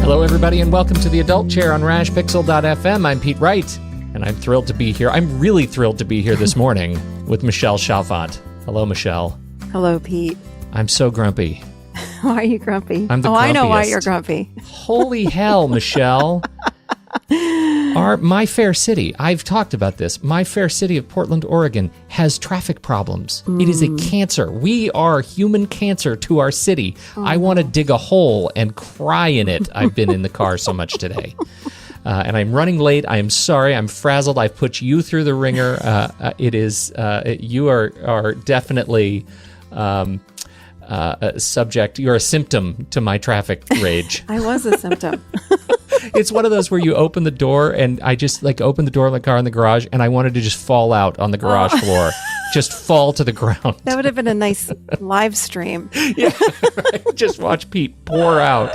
Hello, everybody, and welcome to the Adult Chair on rashpixel.fm. I'm Pete Wright, and I'm thrilled to be here. I'm really thrilled to be here this morning with Michelle Chalfant. Hello, Michelle. Hello, Pete. I'm so grumpy. Why are you grumpy? I'm the grumpiest. I know why you're grumpy. Holy hell, Michelle. My fair city, I've talked about this, my fair city of Portland, Oregon, has traffic problems. It is a cancer. We are human cancer to our city. I want to dig a hole and cry in it. I've been in the car so much today. And I'm running late. I am sorry. I'm frazzled. I've put you through the ringer. You are definitely a subject. You're a symptom to my traffic rage. I was a symptom. It's one of those where you open the door, and I just opened the door of my car in the garage, and I wanted to just fall out on the garage floor, just fall to the ground. That would have been a nice live stream. Yeah, right. Just watch Pete pour out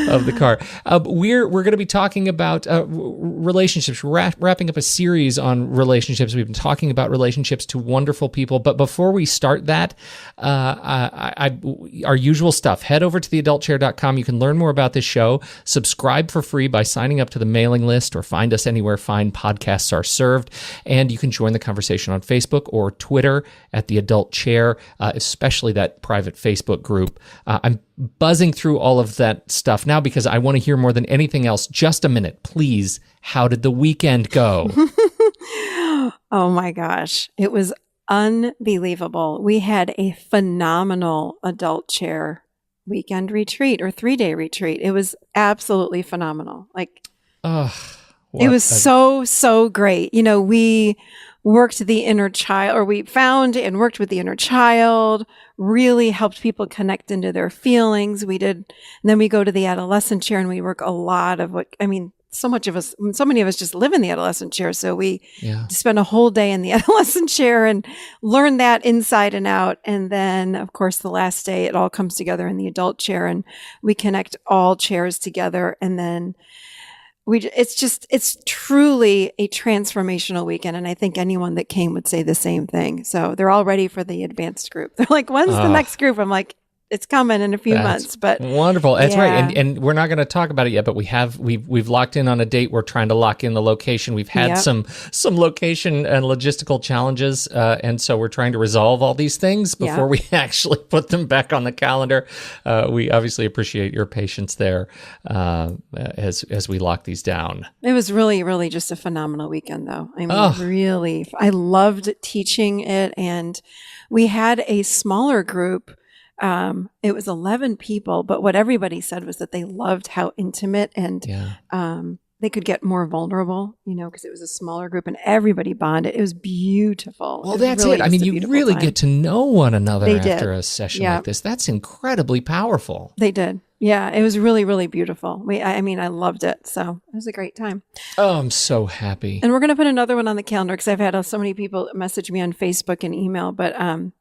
of the car. We're going to be talking about relationships. We're wrapping up a series on relationships. We've been talking about relationships to wonderful people. But before we start that, our usual stuff, head over to theadultchair.com. You can learn more about this show. Subscribe for free by signing up to the mailing list, or find us anywhere fine podcasts are served. And you can join the conversation on Facebook or Twitter at The Adult Chair, especially that private Facebook group. I'm buzzing through all of that stuff now because I want to hear more than anything else. Just a minute, please. How did the weekend go? Oh my gosh. It was unbelievable. We had a phenomenal Adult Chair weekend retreat or 3-day retreat. It was absolutely phenomenal. It was so great. You know, we worked the inner child, or we found and worked with the inner child, really helped people connect into their feelings. And then we go to the adolescent chair and we work a lot of so many of us just live in the adolescent chair. So we spend a whole day in the adolescent chair and learn that inside and out. And then, of course, the last day, it all comes together in the adult chair, and we connect all chairs together. And then it's truly a transformational weekend. And I think anyone that came would say the same thing. So they're all ready for the advanced group. They're like, when's the next group? I'm like, it's coming in a few months, but wonderful. That's right. And we're not going to talk about it yet, but we've locked in on a date. We're trying to lock in the location. We've had some location and logistical challenges. And so we're trying to resolve all these things before we actually put them back on the calendar. We obviously appreciate your patience there, as we lock these down. It was really, really just a phenomenal weekend though. I mean, really, I loved teaching it, and we had a smaller group. It was 11 people, but what everybody said was that they loved how intimate and they could get more vulnerable, because it was a smaller group and everybody bonded. It was beautiful. Well, that's really it. I mean, you really get to know one another after a session like this. That's incredibly powerful. They did. Yeah, it was really, really beautiful. I loved it. So it was a great time. Oh, I'm so happy. And we're going to put another one on the calendar because I've had so many people message me on Facebook and email. But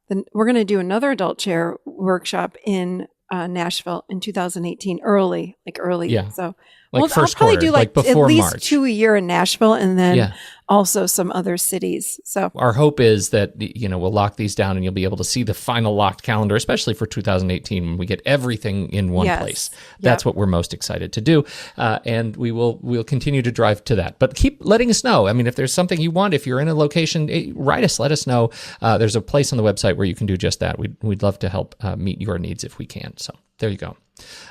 then we're going to do another adult chair workshop in Nashville in 2018, early. Yeah. So I'll probably do at least March. 2 a year in Nashville, and then also some other cities. So our hope is that, we'll lock these down and you'll be able to see the final locked calendar, especially for 2018 when we get everything in one place. That's what we're most excited to do. And we'll continue to drive to that. But keep letting us know. I mean, if there's something you want, if you're in a location, write us, let us know. There's a place on the website where you can do just that. We'd love to help meet your needs if we can. So there you go.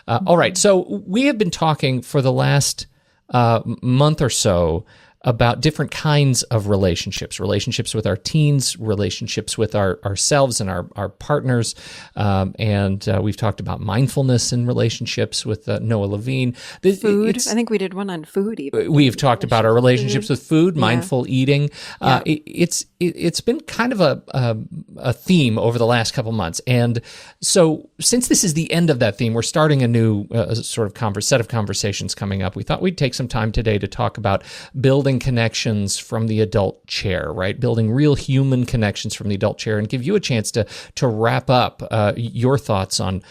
All right. So we have been talking for the last month or so about different kinds of relationships with our teens, relationships with ourselves and our partners. And we've talked about mindfulness in relationships with Noah Levine. Food. I think we did one on food even. We've talked about our relationships with food, mindful eating. It's been kind of a theme over the last couple months. And so since this is the end of that theme, we're starting a new sort of set of conversations coming up. We thought we'd take some time today to talk about building connections from the adult chair, right? Building real human connections from the adult chair, and give you a chance to wrap up your thoughts on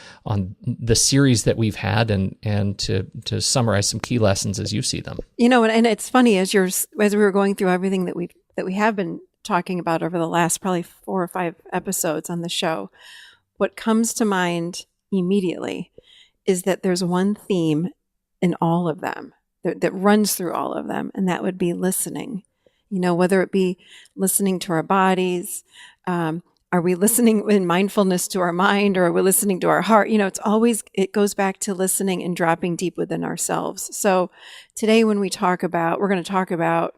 the series that we've had, and to summarize some key lessons as you see them. And it's funny as we were going through everything that we have been talking about over the last probably 4 or 5 episodes on the show. what comes to mind immediately is that there's one theme in all of them that runs through all of them, and that would be listening. Whether it be listening to our bodies, are we listening in mindfulness to our mind, or are we listening to our heart? It goes back to listening and dropping deep within ourselves. So today when we're going to talk about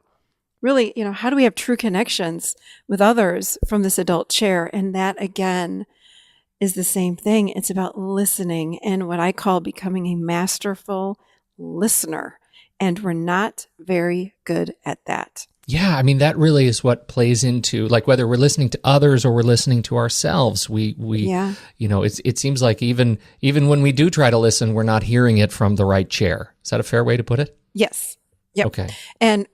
really, how do we have true connections with others from this adult chair? And that again is the same thing. It's about listening and what I call becoming a masterful listener. And we're not very good at that. Yeah, I mean, that really is what plays into, like, whether we're listening to others or we're listening to ourselves, it seems like even when we do try to listen, we're not hearing it from the right chair. Is that a fair way to put it? Yes. Yep. Okay. And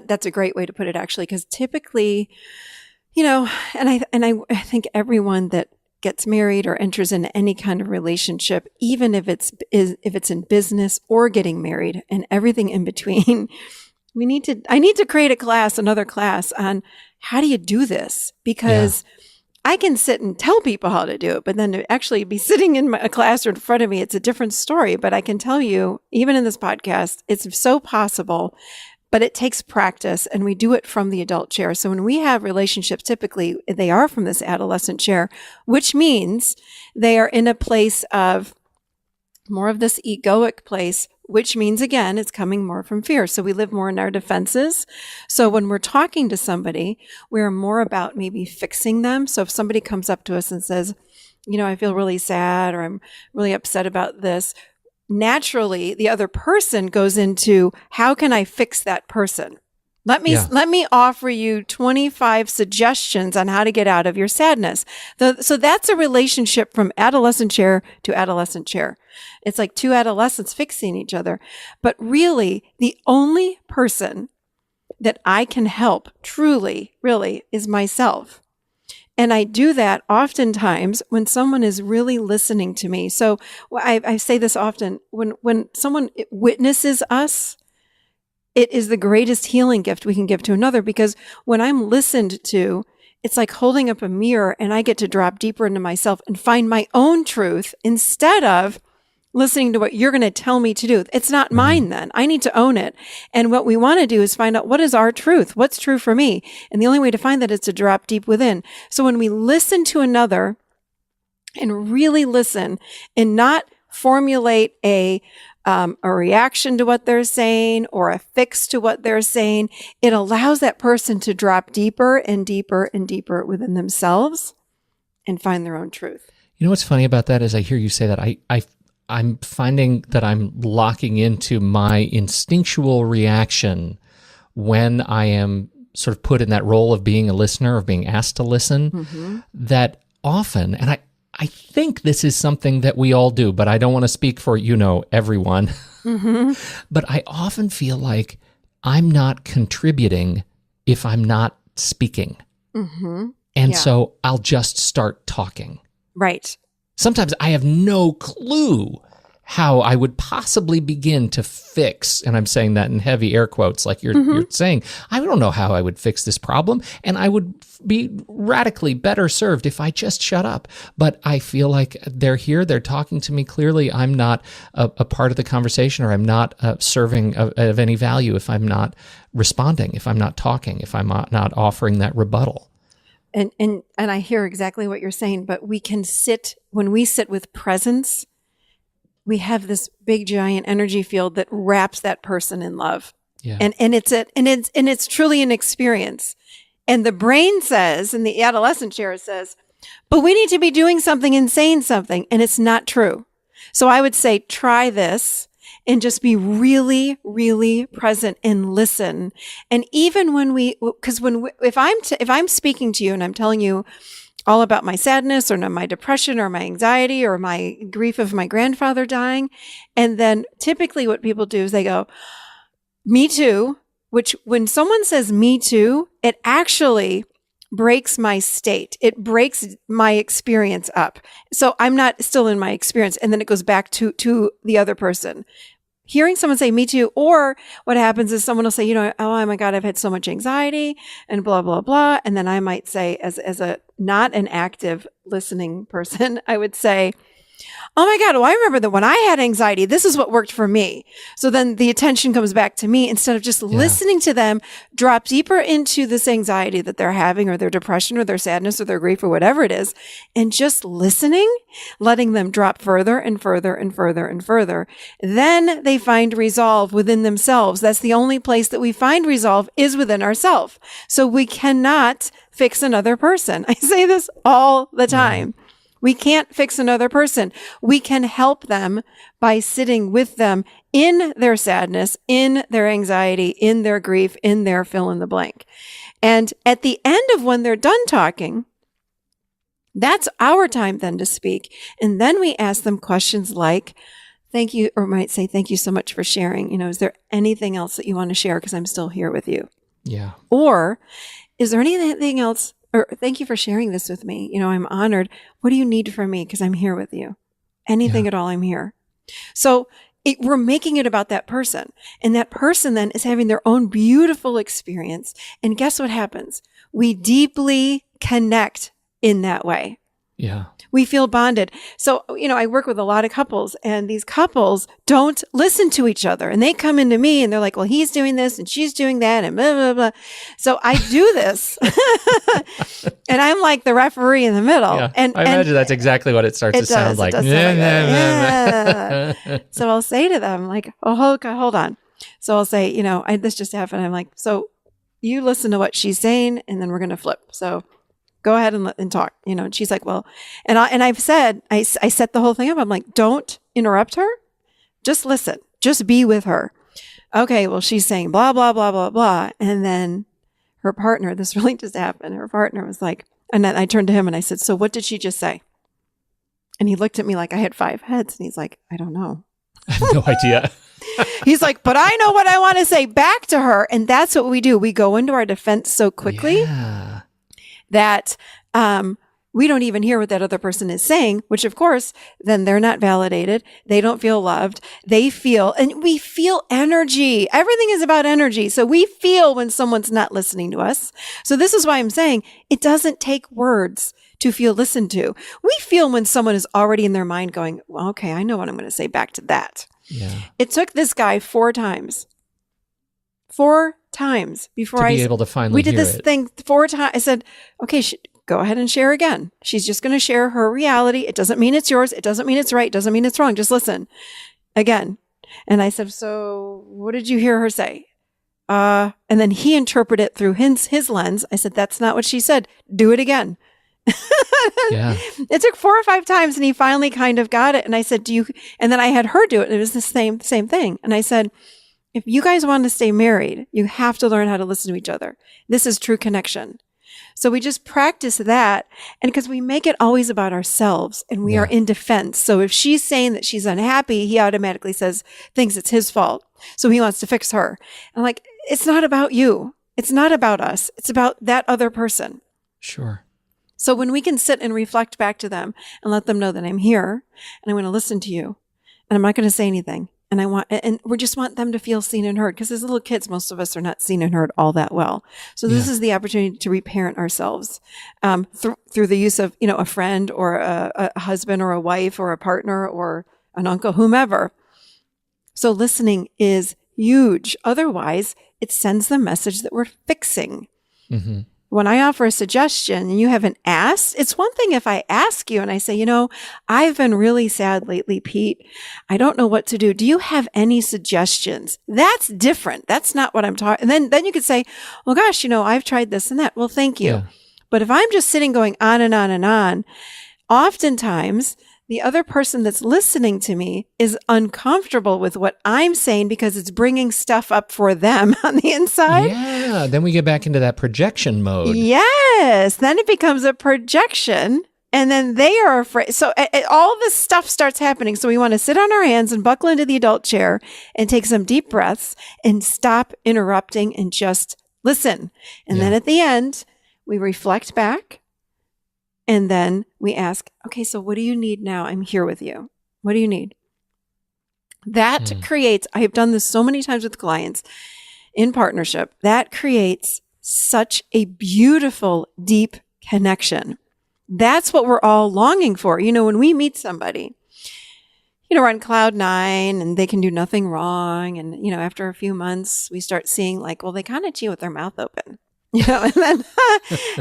that's a great way to put it, actually, because typically, and I think everyone that gets married or enters into any kind of relationship, even if it's in business or getting married and everything in between, I need to create another class on how do you do this? Because I can sit and tell people how to do it, but then to actually be sitting in a class or in front of me, it's a different story. But I can tell you, even in this podcast, it's so possible, but it takes practice, and we do it from the adult chair. So when we have relationships, typically they are from this adolescent chair, which means they are in a place of more of this egoic place, which means, again, it's coming more from fear. So we live more in our defenses. So when we're talking to somebody, we're more about maybe fixing them. So if somebody comes up to us and says, I feel really sad, or I'm really upset about this, naturally the other person goes into, how can I fix that person? Let me offer you 25 suggestions on how to get out of your sadness. So that's a relationship from adolescent chair to adolescent chair. It's like two adolescents fixing each other. But really, the only person that I can help truly, really, is myself. And I do that oftentimes when someone is really listening to me. So I say this often, when someone witnesses us, it is the greatest healing gift we can give to another, because when I'm listened to, it's like holding up a mirror and I get to drop deeper into myself and find my own truth instead of listening to what you're going to tell me to do. It's not mine then. I need to own it. And what we want to do is find out, what is our truth? What's true for me? And the only way to find that is to drop deep within. So when we listen to another and really listen and not formulate a reaction to what they're saying or a fix to what they're saying, it allows that person to drop deeper and deeper and deeper within themselves and find their own truth. You know what's funny about that is I hear you say that. I'm finding that I'm locking into my instinctual reaction when I am sort of put in that role of being a listener, of being asked to listen, that often, and I think this is something that we all do, but I don't want to speak for, everyone. But I often feel like I'm not contributing if I'm not speaking. And so I'll just start talking. Right. Sometimes I have no clue how I would possibly begin to fix, and I'm saying that in heavy air quotes, like you're saying, I don't know how I would fix this problem, and I would be radically better served if I just shut up. But I feel like they're here, they're talking to me clearly. I'm not a part of the conversation, or I'm not serving of any value if I'm not responding, if I'm not talking, if I'm not offering that rebuttal. And I hear exactly what you're saying, but when we sit with presence, we have this big giant energy field that wraps that person in love. Yeah. And it's truly an experience. And the brain says, and the adolescent chair says, but we need to be doing something and saying something. And it's not true. So I would say, try this and just be really, really present and listen. And even if I'm speaking to you and I'm telling you all about my sadness or my depression or my anxiety or my grief of my grandfather dying, and then typically what people do is they go, me too, which when someone says me too, it actually breaks my state. It breaks my experience up. So I'm not still in my experience. And then it goes back to the other person. hearing someone say, me too. Or what happens is someone will say, oh my God, I've had so much anxiety and blah, blah, blah. And then I might say, as a not an active listening person, I would say, oh my God, well, I remember that when I had anxiety, this is what worked for me. So then the attention comes back to me instead of just listening to them, drop deeper into this anxiety that they're having, or their depression, or their sadness, or their grief, or whatever it is, and just listening, letting them drop further and further and further and further. Then they find resolve within themselves. That's the only place that we find resolve, is within ourselves. So we cannot fix another person. I say this all the time. We can't fix another person. We can help them by sitting with them in their sadness, in their anxiety, in their grief, in their fill in the blank. And at the end of when they're done talking, that's our time then to speak. And then we ask them questions like, thank you, or might say, thank you so much for sharing. Is there anything else that you want to share? Because I'm still here with you. Yeah. Or is there anything else? Or thank you for sharing this with me. I'm honored. What do you need from me? Because I'm here with you. Anything at all, I'm here. So we're making it about that person. And that person then is having their own beautiful experience. And guess what happens? We deeply connect in that way. Yeah. We feel bonded. So, I work with a lot of couples, and these couples don't listen to each other. And they come into me and they're like, well, he's doing this and she's doing that and blah, blah, blah. So I do this and I'm like the referee in the middle. Yeah. And I imagine that's exactly what it starts to sound like. Yeah. So I'll say to them like, oh, hold on. So I'll say, this just happened. I'm like, so you listen to what she's saying and then we're going to flip. So go ahead and talk, and she's like, well, and I've said, I set the whole thing up. I'm like, don't interrupt her. Just listen, just be with her. Okay. Well, she's saying blah, blah, blah, blah, blah. And then her partner, this really just happened. Her partner was like, and then I turned to him and I said, so what did she just say? And he looked at me like I had 5 heads and he's like, I don't know. I have no idea. He's like, but I know what I want to say back to her. And that's what we do. We go into our defense so quickly. Yeah. That we don't even hear what that other person is saying, which of course, then they're not validated. They don't feel loved. They feel, and we feel energy. Everything is about energy. So we feel when someone's not listening to us. So this is why I'm saying it doesn't take words to feel listened to. We feel when someone is already in their mind going, well, okay, I know what I'm going to say back to that. Yeah. It took this guy 4 times. 4 times before to be able to finally we did hear this it. thing 4 times. I said, okay, go ahead and share again. She's just going to share her reality. It doesn't mean it's yours. It doesn't mean it's right. It doesn't mean it's wrong. Just listen again. And I said, so what did you hear her say? And then he interpreted it through his lens. I said, that's not what she said. Do it again. Yeah. It took 4 or 5 times and he finally kind of got it. And I said, and then I had her do it. And it was the same thing. And I said, if you guys want to stay married, you have to learn how to listen to each other. This is true connection. So we just practice that. And because we make it always about ourselves and we are in defense. So if she's saying that she's unhappy, he automatically thinks it's his fault. So he wants to fix her. And I'm like, it's not about you. It's not about us. It's about that other person. Sure. So when we can sit and reflect back to them and let them know that I'm here and I'm going to listen to you and I'm not going to say anything. And we just want them to feel seen and heard, because as little kids, most of us are not seen and heard all that well. So this is the opportunity to reparent ourselves through the use of, a friend or a husband or a wife or a partner or an uncle, whomever. So listening is huge. Otherwise, it sends the message that we're fixing. Mm-hmm. When I offer a suggestion and you haven't asked, it's one thing if I ask you and I say, I've been really sad lately, Pete. I don't know what to do. Do you have any suggestions? That's different. That's not what I'm talking. And then you could say, well, gosh, I've tried this and that. Well, thank you. Yeah. But if I'm just sitting going on and on and on, oftentimes the other person that's listening to me is uncomfortable with what I'm saying because it's bringing stuff up for them on the inside. Yeah. Then we get back into that projection mode. Yes. Then it becomes a projection and then they are afraid. So all this stuff starts happening. So we want to sit on our hands and buckle into the adult chair and take some deep breaths and stop interrupting and just listen. And then at the end, we reflect back. And then we ask, okay, so what do you need now? I'm here with you. What do you need? That creates, I have done this so many times with clients in partnership, that creates such a beautiful, deep connection. That's what we're all longing for. When we meet somebody, we're on cloud nine and they can do nothing wrong. And, after a few months, we start seeing like, well, they kind of chew with their mouth open, and then,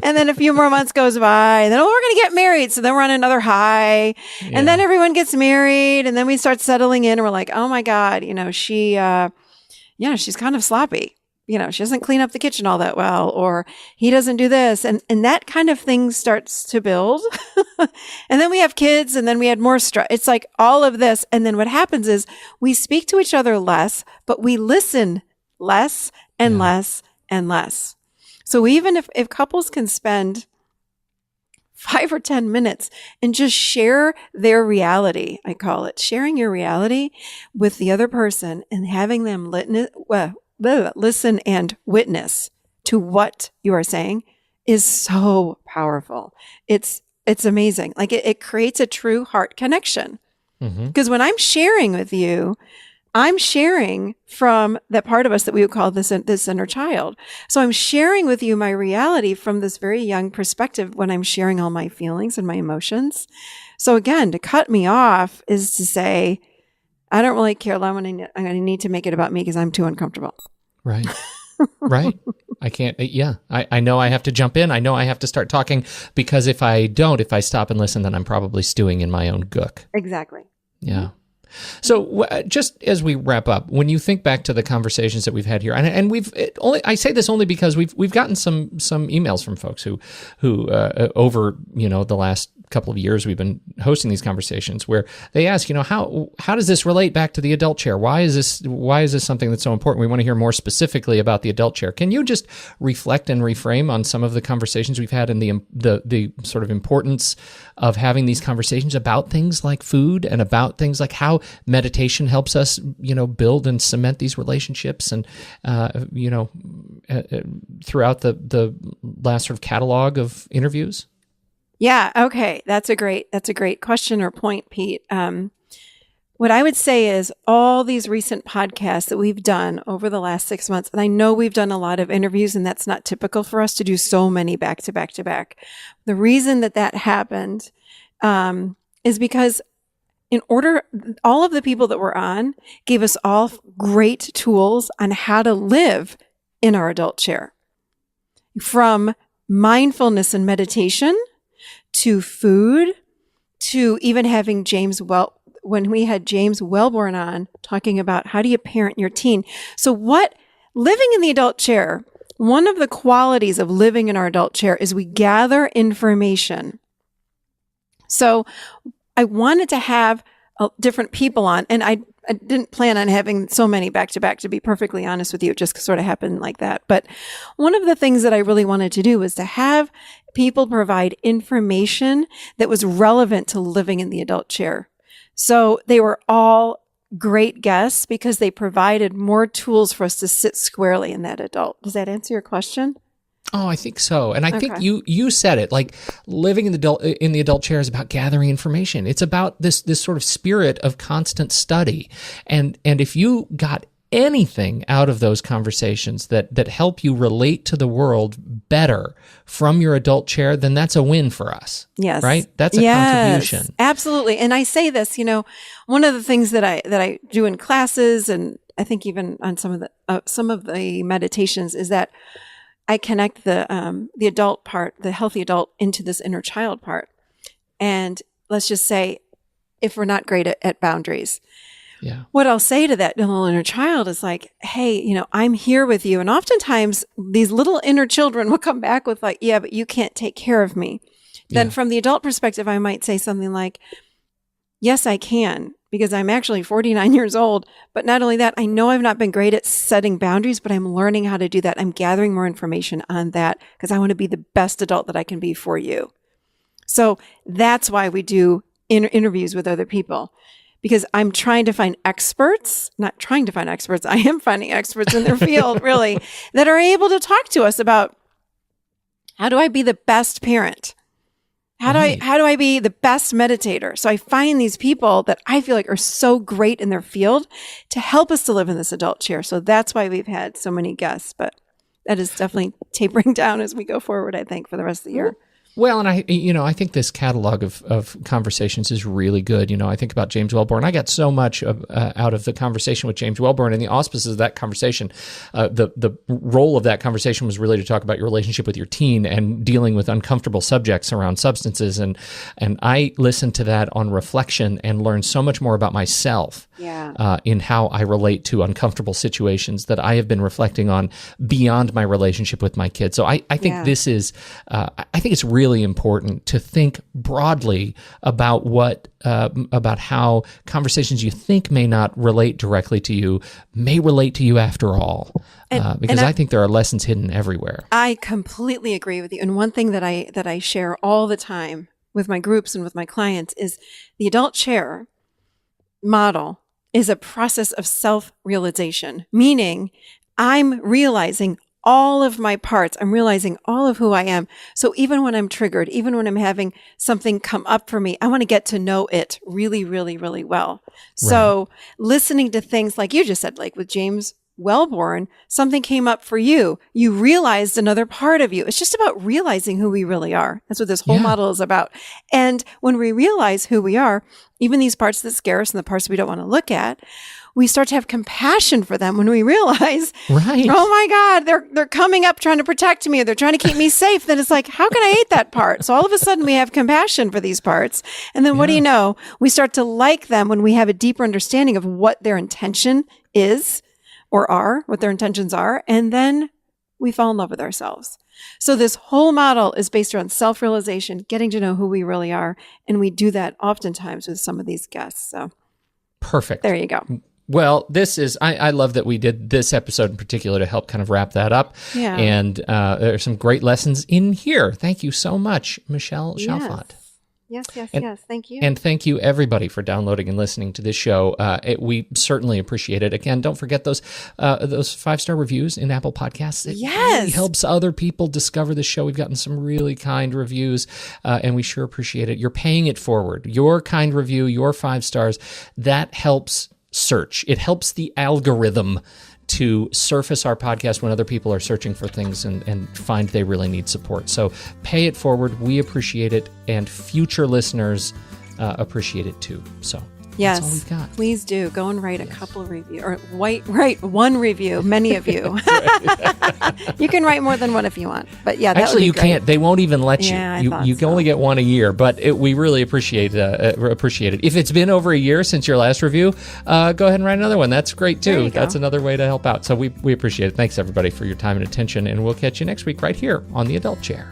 and then a few more months goes by and then, we're going to get married. So then we're on another high and then everyone gets married and then we start settling in and we're like, oh my God, she's kind of sloppy. She doesn't clean up the kitchen all that well, or he doesn't do this. And that kind of thing starts to build. And then we have kids and then we had more stress. It's like all of this. And then what happens is we speak to each other less, but we listen less and less and less. So even if couples can spend 5 or 10 minutes and just share their reality, I call it sharing your reality with the other person and having them listen and witness to what you are saying is so powerful. It's amazing. Like it creates a true heart connection. Because when I'm sharing with you, I'm sharing from that part of us that we would call this inner child. So I'm sharing with you my reality from this very young perspective when I'm sharing all my feelings and my emotions. So again, to cut me off is to say, I don't really care. I'm going to need to make it about me because I'm too uncomfortable. Right. Right. I can't. Yeah. I know I have to jump in. I know I have to start talking because if I stop and listen, then I'm probably stewing in my own gook. Exactly. Yeah. So just as we wrap up, when you think back to the conversations that we've had here, and I say this only because we've gotten some emails from folks who over the last couple of years we've been hosting these conversations where they ask, how does this relate back to the adult chair? Why is this something that's so important? We want to hear more specifically about the adult chair. Can you just reflect and reframe on some of the conversations we've had and the sort of importance of having these conversations about things like food and about things like how meditation helps us, build and cement these relationships and, throughout the last sort of catalog of interviews? Yeah. Okay. That's a great question or point, Pete. What I would say is all these recent podcasts that we've done over the last 6 months, and I know we've done a lot of interviews and that's not typical for us to do so many back to back to back. The reason that happened, is because all of the people that were on gave us all great tools on how to live in our adult chair, from mindfulness and meditation to food, to even having when we had James Wellborn on talking about how do you parent your teen. So living in the adult chair, one of the qualities of living in our adult chair is we gather information. So I wanted to have different people on, and I didn't plan on having so many back to back, to be perfectly honest with you. It just sort of happened like that. But one of the things that I really wanted to do was to have people provide information that was relevant to living in the adult chair. So they were all great guests because they provided more tools for us to sit squarely in that adult. Does that answer your question? Oh, I think so. And I think you said it, like living in the adult chair is about gathering information. It's about this sort of spirit of constant study. And if you got anything out of those conversations that help you relate to the world better from your adult chair, then that's a win for us. Yes. Right? That's a contribution. Absolutely. And I say this, one of the things that I do in classes, and I think even on some of the meditations, is that I connect the adult part, the healthy adult, into this inner child part. And let's just say, if we're not great at boundaries, what I'll say to that little inner child is like, hey, I'm here with you. And oftentimes these little inner children will come back with like, yeah, but you can't take care of me. Then from the adult perspective, I might say something like, yes, I can, because I'm actually 49 years old. But not only that, I know I've not been great at setting boundaries, but I'm learning how to do that. I'm gathering more information on that because I want to be the best adult that I can be for you. So that's why we do interviews with other people, because I'm trying to find experts, not trying to find experts. I am finding experts in their field, really, that are able to talk to us about how do I be the best parent? How do I be the best meditator? So I find these people that I feel like are so great in their field to help us to live in this adult chair. So that's why we've had so many guests, but that is definitely tapering down as we go forward, I think, for the rest of the year. Well, and I think this catalog of conversations is really good. I think about James Wellborn. I got so much out of the conversation with James Wellborn, and the auspices of that conversation. The role of that conversation was really to talk about your relationship with your teen and dealing with uncomfortable subjects around substances. And I listened to that on reflection and learned so much more about myself in how I relate to uncomfortable situations that I have been reflecting on beyond my relationship with my kids. So I think this is, I think it's really important to think broadly about about how conversations you think may not relate directly to you may relate to you after all, because I think there are lessons hidden everywhere. I completely agree with you. And one thing that I share all the time with my groups and with my clients is the adult chair model is a process of self-realization, meaning I'm realizing all of my parts. I'm realizing all of who I am. So even when I'm triggered, even when I'm having something come up for me, I want to get to know it really, really, really well. Right. So listening to things like you just said, like with James Wellborn, something came up for you. You realized another part of you. It's just about realizing who we really are. That's what this whole model is about. And when we realize who we are, even these parts that scare us and the parts we don't want to look at, we start to have compassion for them when we realize, oh my God, they're coming up trying to protect me, or they're trying to keep me safe. Then it's like, how can I hate that part? So all of a sudden we have compassion for these parts. And then what do you know? We start to like them when we have a deeper understanding of what their intention is or are, what their intentions are. And then we fall in love with ourselves. So this whole model is based around self-realization, getting to know who we really are. And we do that oftentimes with some of these guests. So perfect. There you go. Well, I love that we did this episode in particular to help kind of wrap that up. Yeah. And there are some great lessons in here. Thank you so much, Michelle Chalfant. Yes. Thank you. And thank you, everybody, for downloading and listening to this show. We certainly appreciate it. Again, don't forget those 5-star reviews in Apple Podcasts. It really helps other people discover the show. We've gotten some really kind reviews, and we sure appreciate it. You're paying it forward. Your kind review, your 5 stars, that helps search. It helps the algorithm to surface our podcast when other people are searching for things and find they really need support. So pay it forward. We appreciate it, and future listeners appreciate it too. So that's all we've got. Please do go and write a couple of reviews, or write one review. Many of you. You can write more than one if you want, but that actually you would be great. Can't. They won't even let you. You can only get one a year, but we really appreciate it. If it's been over a year since your last review, go ahead and write another one. That's great too. That's another way to help out. So we appreciate it. Thanks everybody for your time and attention, and we'll catch you next week right here on the Adult Chair.